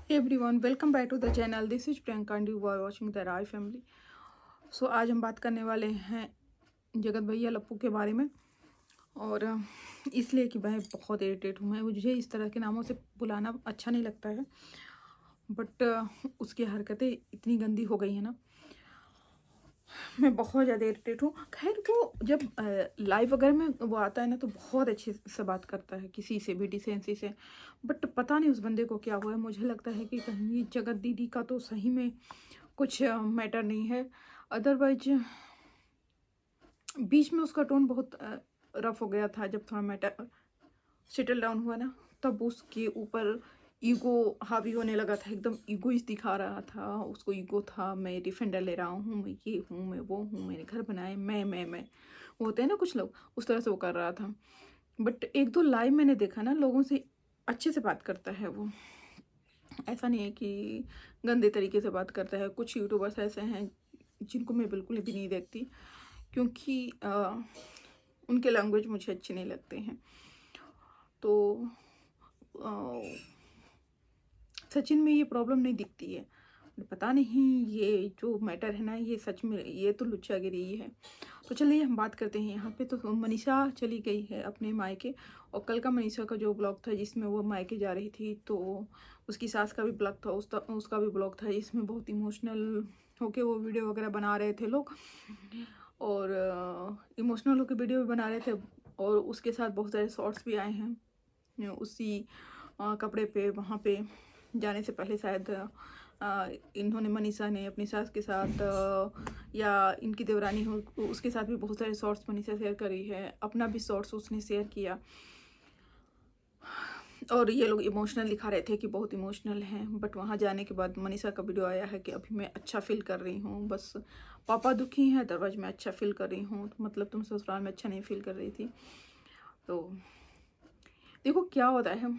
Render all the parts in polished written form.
Everyone welcome back to the channel. This is Priyanka and you are watching the Rai family. So आज हम बात करने वाले हैं जगत भैया लप्पू के बारे में। और इसलिए कि मैं बहुत इरिटेट हूँ। मैं मुझे इस तरह के नामों से बुलाना अच्छा नहीं लगता है, बट उसकी हरकतें इतनी गंदी हो गई है ना, मैं बहुत ज़्यादा इरिटेट हूँ। खैर वो जब लाइव वगैरह में वो आता है ना तो बहुत अच्छे से बात करता है, किसी से भी डिसेंसी से। बट पता नहीं उस बंदे को क्या हुआ है। मुझे लगता है कि कहीं जगत दीदी का तो सही में कुछ मैटर नहीं है। अदरवाइज बीच में उसका टोन बहुत रफ हो गया था। जब थोड़ा मैटर सेटल डाउन हुआ ना, तब उसके ऊपर ईगो हावी होने लगा था। एकदम ईगोइस्ट दिखा रहा था। उसको ईगो था, मैं डिफेंडर ले रहा हूँ, मैं ये हूँ, मैं वो हूँ, मैंने घर बनाए, मैं वो होते हैं ना कुछ लोग, उस तरह से वो कर रहा था। बट एक दो लाइव मैंने देखा ना, लोगों से अच्छे से बात करता है वो। ऐसा नहीं है कि गंदे तरीके से बात करता है। कुछ यूट्यूबर्स ऐसे हैं जिनको मैं बिल्कुल भी नहीं देखती, क्योंकि उनके लैंग्वेज मुझे अच्छे नहीं लगते हैं। तो अ, सचिन में ये प्रॉब्लम नहीं दिखती है। पता नहीं ये जो मैटर है ना, ये सच में ये तो लुच्चागिरी ही है। तो चलिए हम बात करते हैं। यहाँ पे तो मनीषा चली गई है अपने मायके। और कल का मनीषा का जो ब्लॉग था जिसमें वो मायके जा रही थी, तो उसकी सास का भी ब्लॉग था, उसका भी ब्लॉग था। इसमें बहुत इमोशनल होके वो वीडियो वगैरह बना रहे थे लोग, और इमोशनल होके वीडियो भी बना रहे थे। और उसके साथ बहुत सारे शॉर्ट्स भी आए हैं उसी कपड़े पे। वहाँ पे जाने से पहले शायद इन्होंने, मनीषा ने अपनी सास के साथ या इनकी देवरानी हो उसके साथ भी बहुत सारे शॉर्ट्स मनीषा शेयर करी है। अपना भी शॉर्ट्स उसने शेयर किया। और ये लोग इमोशनल दिखा रहे थे कि बहुत इमोशनल हैं। बट वहाँ जाने के बाद मनीषा का वीडियो आया है कि अभी मैं अच्छा फील कर रही हूँ, बस पापा दुखी हैं, अदरवाइज मैं अच्छा फील कर रही हूँ। तो मतलब तुम ससुराल में अच्छा नहीं फील कर रही थी। तो देखो क्या होता है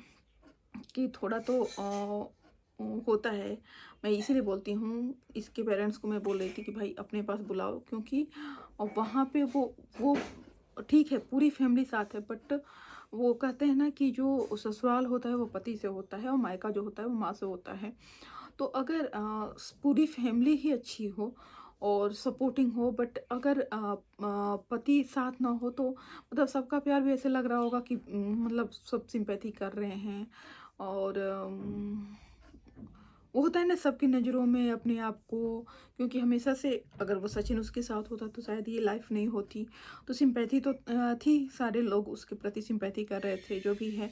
कि थोड़ा तो होता है। मैं इसीलिए बोलती हूँ, इसके पेरेंट्स को मैं बोल रही थी कि भाई अपने पास बुलाओ, क्योंकि वहाँ पे वो ठीक है, पूरी फैमिली साथ है। बट वो कहते हैं ना कि जो ससुराल होता है वो पति से होता है, और मायका जो होता है वो माँ से होता है। तो अगर पूरी फैमिली ही अच्छी हो और सपोर्टिंग हो, बट अगर पति साथ ना हो, तो मतलब सबका प्यार भी ऐसे लग रहा होगा कि मतलब सब सिंपैथी कर रहे हैं। और वो होता है ना सबकी नज़रों में अपने आप को, क्योंकि हमेशा से अगर वो सचिन उसके साथ होता तो शायद ये लाइफ नहीं होती। तो सिंपैथी तो थी, सारे लोग उसके प्रति सिंपैथी कर रहे थे जो भी है।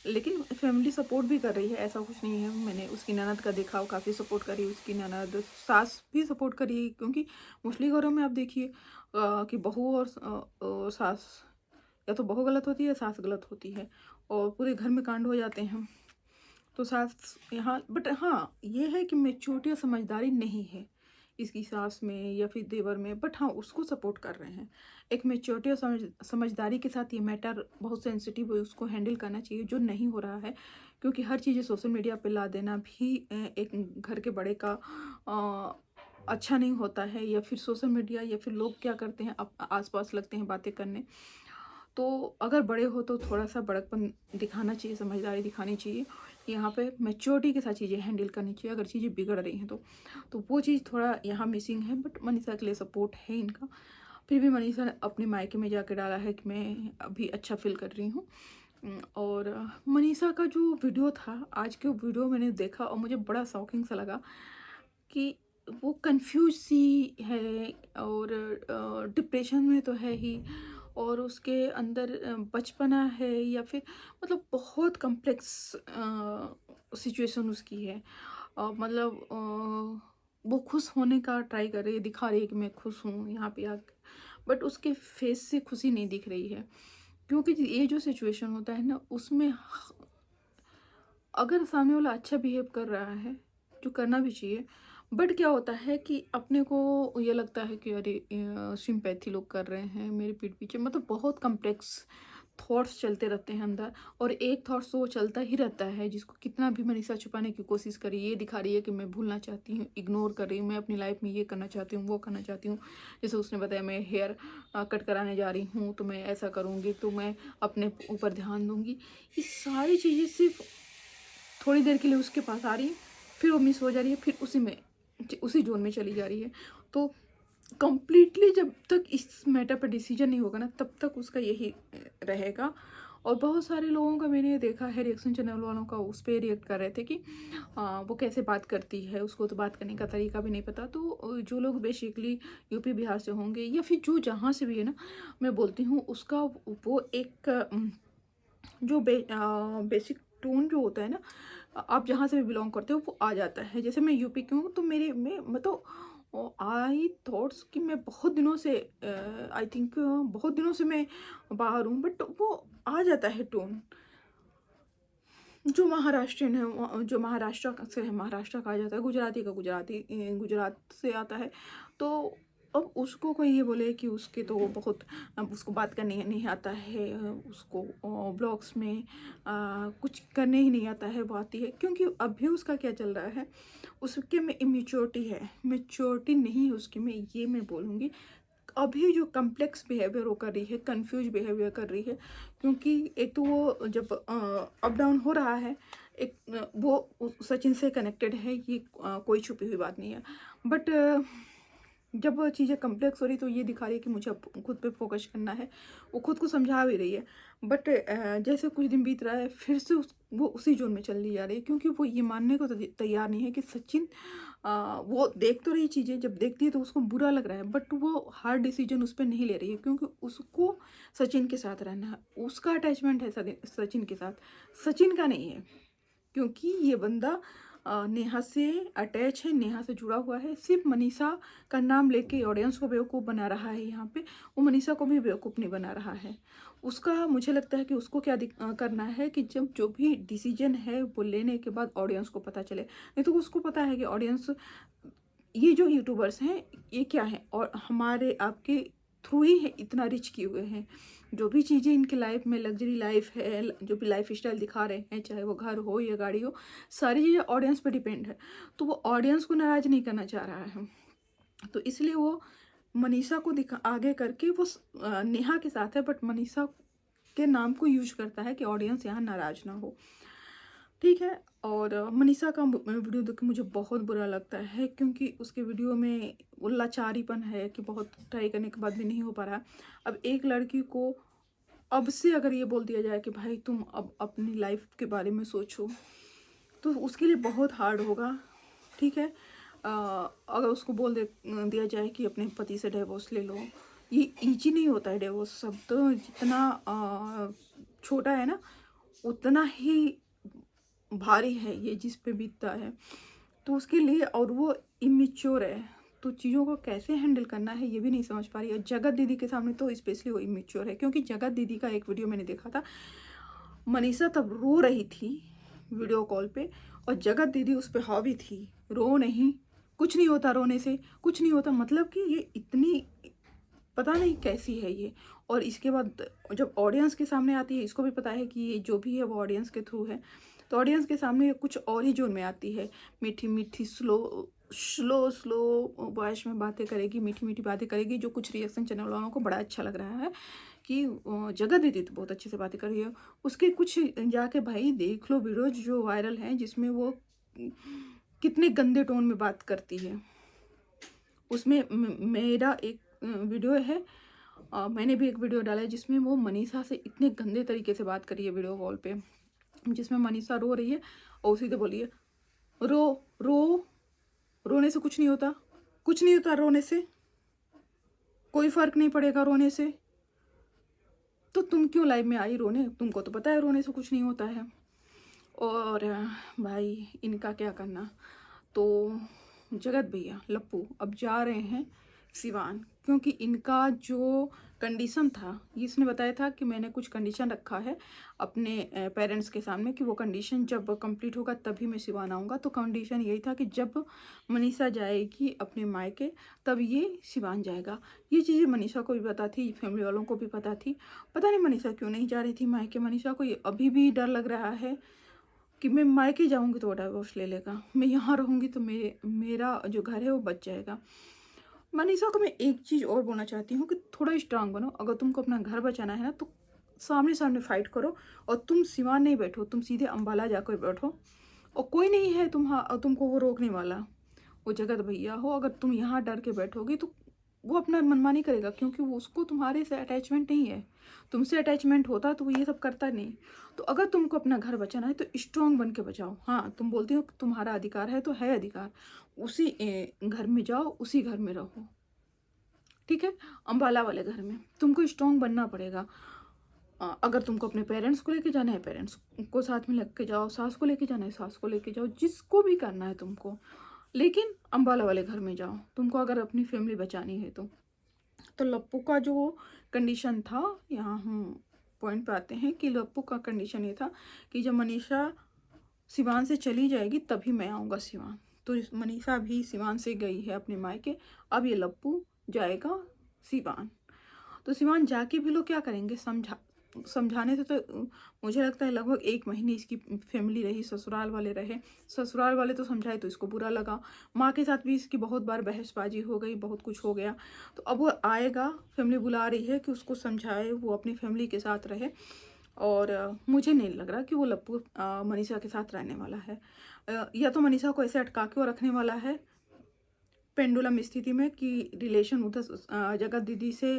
लेकिन फैमिली सपोर्ट भी कर रही है, ऐसा कुछ नहीं है। मैंने उसकी ननद का देखा, वो काफ़ी सपोर्ट करी, उसकी ननद सास भी सपोर्ट करी। क्योंकि मोस्टली घरों में आप देखिए कि बहू और सास, या तो बहू गलत होती है या सास गलत होती है, और पूरे घर में कांड हो जाते हैं। तो सास यहाँ, बट हाँ ये है कि मैच्योरिटी और समझदारी नहीं है इसकी सास में या फिर देवर में। बट हाँ उसको सपोर्ट कर रहे हैं। एक मैच्योरिटी और समझदारी के साथ ये मैटर बहुत सेंसिटिव है, उसको हैंडल करना चाहिए, जो नहीं हो रहा है। क्योंकि हर चीज़ें सोशल मीडिया पे ला देना भी एक घर के बड़े का अच्छा नहीं होता है। या फिर सोशल मीडिया या फिर लोग क्या करते हैं, आसपास लगते हैं बातें करने। तो अगर बड़े हो तो थोड़ा सा बड़कपन दिखाना चाहिए, समझदारी दिखानी चाहिए। यहाँ पे मैच्योरिटी के साथ चीज़ें हैंडल करनी चाहिए अगर चीज़ें बिगड़ रही हैं तो वो चीज़ थोड़ा यहाँ मिसिंग है। बट मनीषा के लिए सपोर्ट है इनका। फिर भी मनीषा ने अपने मायके में जाकर डाला है कि मैं अभी अच्छा फील कर रही हूँ। और मनीषा का जो वीडियो था, आज के वीडियो मैंने देखा और मुझे बड़ा शॉकिंग सा लगा कि वो कंफ्यूज सी है, और डिप्रेशन में तो है ही, और उसके अंदर बचपना है, या फिर मतलब बहुत कम्प्लेक्स सिचुएशन उसकी है। मतलब वो खुश होने का ट्राई कर रही है, दिखा रही है कि मैं खुश हूँ यहाँ पे आकर। बट उसके फेस से खुशी नहीं दिख रही है। क्योंकि ये जो सिचुएशन होता है ना, उसमें अगर सामने वाला अच्छा बिहेव कर रहा है, जो करना भी चाहिए, बट क्या होता है कि अपने को ये लगता है कि अरे सिंपैथी लोग कर रहे हैं मेरे पीठ पीछे। मतलब बहुत कम्प्लेक्स थॉट्स चलते रहते हैं अंदर, और एक थॉट्स तो वो चलता ही रहता है जिसको कितना भी मनीषा छुपाने की कोशिश करी, ये दिखा रही है कि मैं भूलना चाहती हूँ, इग्नोर कर रही हूँ, मैं अपनी लाइफ में ये करना चाहती हूँ, वो करना चाहती हूँ। जैसे उसने बताया मैं हेयर कट कराने जा रही हूँ, तो मैं ऐसा करूँगी, तो मैं अपने ऊपर ध्यान दूँगी। ये सारी चीज़ें सिर्फ थोड़ी देर के लिए उसके पास आ रही है, फिर वो मिस हो जा रही है, फिर उसी जोन में चली जा रही है। तो कंप्लीटली जब तक इस मैटर पर डिसीजन नहीं होगा ना, तब तक उसका यही रहेगा। और बहुत सारे लोगों का मैंने देखा है, रिएक्शन चैनल वालों का उस पर रिएक्ट कर रहे थे कि वो कैसे बात करती है, उसको तो बात करने का तरीका भी नहीं पता। तो जो लोग बेसिकली यूपी बिहार से होंगे या फिर जो जहाँ से भी है ना, मैं बोलती हूँ उसका वो एक जो बेसिक टोन जो होता है ना, आप जहाँ से भी बिलोंग करते हो वो आ जाता है। जैसे मैं यूपी की हूँ, तो मेरे में मतलब आई थॉट्स कि मैं बहुत दिनों से आई थिंक बहुत दिनों से मैं बाहर हूँ, बट वो आ जाता है टोन। जो महाराष्ट्रियन है जो महाराष्ट्र से है, महाराष्ट्र का आ जाता है, गुजराती का गुजराती गुजरात से आता है। तो अब उसको कोई ये बोले कि उसके तो बहुत अब उसको बात करने नहीं आता है, उसको ब्लॉग्स में कुछ करने ही नहीं आता है, वो आती है क्योंकि अभी उसका क्या चल रहा है, उसके में इमेच्योरिटी है, मेच्योरिटी नहीं है उसकी में, ये मैं बोलूँगी। अभी जो कम्प्लेक्स बिहेवियर वो कर रही है, कंफ्यूज बिहेवियर कर रही है, क्योंकि एक तो वो जब अप डाउन हो रहा है, एक वो सचिन से कनेक्टेड है, ये कोई छुपी हुई बात नहीं है। बट जब वो चीज़ें कम्प्लेक्स हो रही तो ये दिखा रही है कि मुझे अब खुद पे फोकस करना है, वो खुद को समझा भी रही है। बट जैसे कुछ दिन बीत रहा है, फिर से वो उसी जोन में चली जा रही है, क्योंकि वो ये मानने को तैयार नहीं है कि सचिन वो देख तो रही चीज़ें, जब देखती है तो उसको बुरा लग रहा है, बट वो हार्ड डिसीजन उस पर नहीं ले रही है, क्योंकि उसको सचिन के साथ रहना है, उसका अटैचमेंट है सचिन के साथ, सचिन का नहीं है। क्योंकि ये बंदा नेहा से अटैच है, नेहा से जुड़ा हुआ है, सिर्फ मनीषा का नाम लेके ऑडियंस को बेवकूफ़ बना रहा है यहाँ पे, वो मनीषा को भी बेवकूफ़ नहीं बना रहा है। उसका मुझे लगता है कि उसको क्या करना है कि जब जो भी डिसीजन है वो लेने के बाद ऑडियंस को पता चले, नहीं तो उसको पता है कि ऑडियंस ये जो यूट्यूबर्स हैं ये क्या है, और हमारे आपके थ्रू ही है इतना रिच किए हुए हैं। जो भी चीज़ें इनकी लाइफ में लग्जरी लाइफ है, जो भी लाइफ स्टाइल दिखा रहे हैं, चाहे वो घर हो या गाड़ी हो, सारी चीज़ें ऑडियंस पे डिपेंड है। तो वो ऑडियंस को नाराज़ नहीं करना चाह रहा है, तो इसलिए वो मनीषा को दिखा आगे करके वो नेहा के साथ है, बट मनीषा के नाम को यूज करता है कि ऑडियंस यहाँ नाराज़ ना हो। ठीक है। और मनीषा का वीडियो देख के मुझे बहुत बुरा लगता है, क्योंकि उसके वीडियो में वो लाचारीपन है कि बहुत ट्राई करने के बाद भी नहीं हो पा रहा। अब एक लड़की को अब से अगर ये बोल दिया जाए कि भाई तुम अब अपनी लाइफ के बारे में सोचो, तो उसके लिए बहुत हार्ड होगा। ठीक है। अगर उसको दिया जाए कि अपने पति से डिवोर्स ले लो, ये ईजी नहीं होता है डिवोर्स शब्द, जितना छोटा है ना उतना ही भारी है ये जिस पे बीतता है। तो उसके लिए, और वो इमेच्योर है, तो चीज़ों को कैसे हैंडल करना है ये भी नहीं समझ पा रही है। जगत दीदी के सामने तो स्पेशली वो इमेच्योर है, क्योंकि जगत दीदी का एक वीडियो मैंने देखा था, मनीषा तब रो रही थी वीडियो कॉल पे, और जगत दीदी उस पर हावी थी, रो नहीं, कुछ नहीं होता, रोने से कुछ नहीं होता, मतलब कि ये इतनी पता नहीं कैसी है ये। और इसके बाद जब ऑडियंस के सामने आती है, इसको भी पता है कि ये जो भी है वो ऑडियंस के थ्रू है, तो ऑडियंस के सामने ये कुछ और ही जोन में आती है, मीठी मीठी स्लो स्लो स्लो वॉइस में बातें करेगी, मीठी मीठी बातें करेगी, जो कुछ रिएक्शन चैनल वालों को बड़ा अच्छा लग रहा है कि जगह दीदी तो बहुत अच्छे से बातें कर रही है। उसके कुछ जाके भाई देख लो वीडियोज जो वायरल हैं, जिसमें वो कितने गंदे टोन में बात करती है। उसमें मेरा एक वीडियो है, मैंने भी एक वीडियो डाला है जिसमें वो मनीषा से इतने गंदे तरीके से बात करी है वीडियो कॉल पे, जिसमें मनीषा रो रही है और उसी से बोली है रो रो, रोने से कुछ नहीं होता, कुछ नहीं होता रोने से, कोई फर्क नहीं पड़ेगा रोने से, तो तुम क्यों लाइव में आई रोने, तुमको तो पता है रोने से कुछ नहीं होता है। और भाई इनका क्या करना। तो जगत भैया लप्पू अब जा रहे हैं सिवान, क्योंकि इनका जो कंडीशन था, इसने बताया था कि मैंने कुछ कंडीशन रखा है अपने पेरेंट्स के सामने कि वो कंडीशन जब कंप्लीट होगा तभी मैं सिवान आऊँगा। तो कंडीशन यही था कि जब मनीषा जाएगी अपने मायके तब ये सिवान जाएगा। ये चीज़ें मनीषा को भी पता थी, फैमिली वालों को भी पता थी। पता नहीं मनीषा क्यों नहीं जा रही थी मायके। मनीषा को ये अभी भी डर लग रहा है कि मैं मायके जाऊंगी तो वो डाइवोर्स ले लेगा, मैं यहाँ रहूँगी तो मेरा जो घर है वो बच जाएगा। मनीषा को मैं एक चीज़ और बोलना चाहती हूँ कि थोड़ा स्ट्रांग बनो। अगर तुमको अपना घर बचाना है ना तो सामने सामने फाइट करो, और तुम सिवान नहीं बैठो, तुम सीधे अम्बाला जाकर बैठो, और कोई नहीं है तुमको वो रोकने वाला। वो जगत भैया हो, अगर तुम यहाँ डर के बैठोगे तो वो अपना मनमानी करेगा, क्योंकि वो उसको तुम्हारे से अटैचमेंट नहीं है। तुमसे अटैचमेंट होता तो वो ये सब करता नहीं। तो अगर तुमको अपना घर बचाना है तो स्ट्रांग बन के बचाओ। हाँ, तुम बोलती हो तुम्हारा अधिकार है, तो है अधिकार, उसी घर में जाओ, उसी घर में रहो, ठीक है। अम्बाला वाले घर में तुमको स्ट्रांग बनना पड़ेगा। अगर तुमको अपने पेरेंट्स को लेके जाना है, पेरेंट्स को साथ में लेके जाओ, सास को लेके जाना है, सास को लेके जाओ, जिसको भी करना है तुमको, लेकिन अम्बाला वाले घर में जाओ तुमको, अगर अपनी फैमिली बचानी है तो लप्पू का जो कंडीशन था, यहाँ हम पॉइंट पे आते हैं कि लप्पू का कंडीशन ये था कि जब मनीषा सिवान से चली जाएगी तभी मैं आऊँगा सिवान। तो मनीषा भी सिवान से गई है अपने मायके, अब ये लप्पू जाएगा सिवान। तो सिवान जाके भी लोग क्या करेंगे, समझाने से तो मुझे लगता है लगभग 1 महीने इसकी फैमिली रही, ससुराल वाले रहे। ससुराल वाले तो समझाए तो इसको बुरा लगा, माँ के साथ भी इसकी बहुत बार बहसबाजी हो गई, बहुत कुछ हो गया। तो अब वो आएगा, फैमिली बुला रही है कि उसको समझाए, वो अपनी फैमिली के साथ रहे। और मुझे नहीं लग रहा कि वो लप्पू मनीषा के साथ रहने वाला है। या तो मनीषा को ऐसे अटका के वो रखने वाला है पेंडुलम स्थिति में कि रिलेशन उधर जगत दीदी से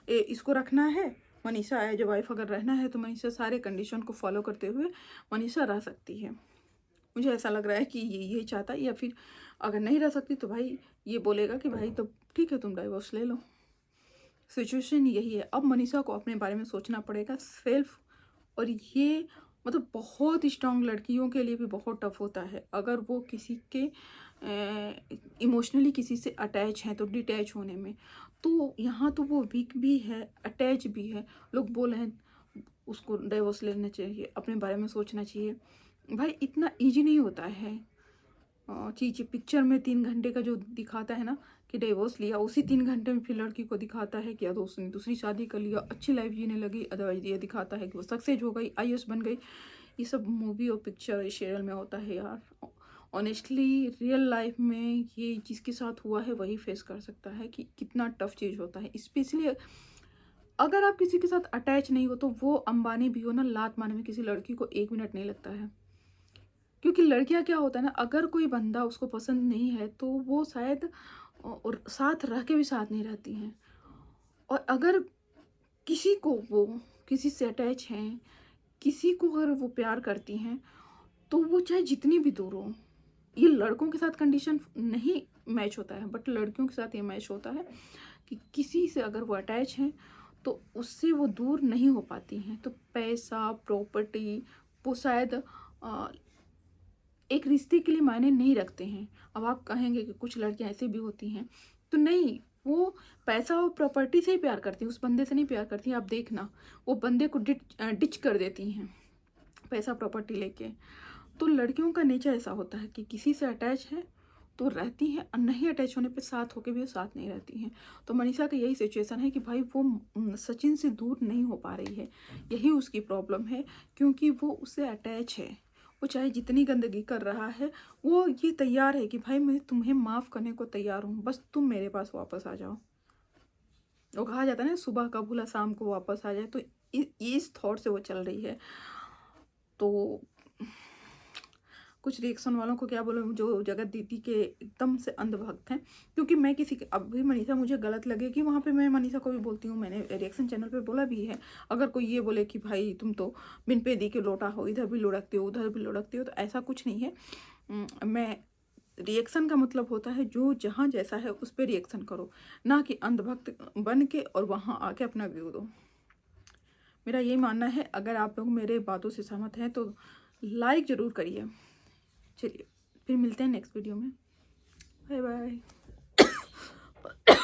इसको रखना है। मनीषा एज ए वाइफ अगर रहना है तो मनीषा सारे कंडीशन को फॉलो करते हुए मनीषा रह सकती है। मुझे ऐसा लग रहा है कि ये चाहता है, या फिर अगर नहीं रह सकती तो भाई ये बोलेगा कि भाई तो ठीक है, तुम डाइवोर्स ले लो। सिचुएशन यही है। अब मनीषा को अपने बारे में सोचना पड़ेगा सेल्फ, और ये मतलब बहुत स्ट्रांग लड़कियों के लिए भी बहुत टफ होता है। अगर वो किसी के इमोशनली किसी से अटैच हैं तो डिटैच होने में, तो यहाँ तो वो वीक भी है, अटैच भी है। लोग बोल रहे हैं उसको डाइवोर्स लेना चाहिए, अपने बारे में सोचना चाहिए। भाई इतना ईजी नहीं होता है चीज़। पिक्चर में 3 घंटे का जो दिखाता है ना कि डिवोर्स लिया, उसी 3 घंटे में फिर लड़की को दिखाता है कि दोस्त ने दूसरी शादी कर लिया, अच्छी लाइफ जीने लगी। अदरवाइज ये दिखाता है कि वो सक्सेस हो गई, IAS बन गई। ये सब मूवी और पिक्चर सीरियल में होता है यार। ऑनेस्टली रियल लाइफ में ये जिसके साथ हुआ है वही फेस कर सकता है कि कितना टफ चीज़ होता है। स्पेशली अगर आप किसी के साथ अटैच नहीं हो तो वो अंबानी भी हो ना, लात मारने में किसी लड़की को 1 मिनट नहीं लगता है। क्योंकि लड़कियां क्या होता है ना, अगर कोई बंदा उसको पसंद नहीं है तो वो शायद और साथ रह के भी साथ नहीं रहती हैं। और अगर किसी को वो किसी से अटैच हैं, किसी को अगर वो प्यार करती हैं, तो वो चाहे जितनी भी दूर हो। ये लड़कों के साथ कंडीशन नहीं मैच होता है, बट लड़कियों के साथ ये मैच होता है कि किसी से अगर वो अटैच हैं तो उससे वो दूर नहीं हो पाती हैं। तो पैसा, प्रॉपर्टी, वो शायद एक रिश्ते के लिए मायने नहीं रखते हैं। अब आप कहेंगे कि कुछ लड़कियां ऐसी भी होती हैं, तो नहीं, वो पैसा और प्रॉपर्टी से ही प्यार करती हैं, उस बंदे से नहीं प्यार करती हैं। आप देखना, वो बंदे को डिच कर देती हैं पैसा प्रॉपर्टी लेके। तो लड़कियों का नेचर ऐसा होता है कि किसी से अटैच है तो रहती हैं, और नहीं अटैच होने पे साथ होके भी वो साथ नहीं रहती हैं। तो मनीषा का यही सिचुएशन है कि भाई वो सचिन से दूर नहीं हो पा रही है, यही उसकी प्रॉब्लम है। क्योंकि वो उससे अटैच है, वो चाहे जितनी गंदगी कर रहा है, वो ये तैयार है कि भाई मैं तुम्हें माफ़ करने को तैयार हूँ, बस तुम मेरे पास वापस आ जाओ। वो कहा जाता है ना, सुबह का भूला शाम को वापस आ जाए। तो इस थॉट से वो चल रही है। तो कुछ रिएक्शन वालों को क्या बोलूं, जो जगत दीदी के एकदम से अंधभक्त हैं। क्योंकि मैं किसी के, अब भी मनीषा मुझे गलत लगेगी वहाँ पे, मैं मनीषा को भी बोलती हूँ, मैंने रिएक्शन चैनल पे बोला भी है। अगर कोई ये बोले कि भाई तुम तो बिन पे दी के लोटा हो, इधर भी लुढ़कते हो उधर भी लुढ़कते हो, तो ऐसा कुछ नहीं है। मैं रिएक्शन का मतलब होता है जो जहाँ जैसा है उस पर रिएक्शन करो, ना कि अंधभक्त बन के और वहाँ आके अपना व्यू दो। मेरा यही मानना है। अगर आप लोग मेरे बातों से सहमत हैं तो लाइक ज़रूर करिए। चलिए फिर मिलते हैं नेक्स्ट वीडियो में। Bye bye.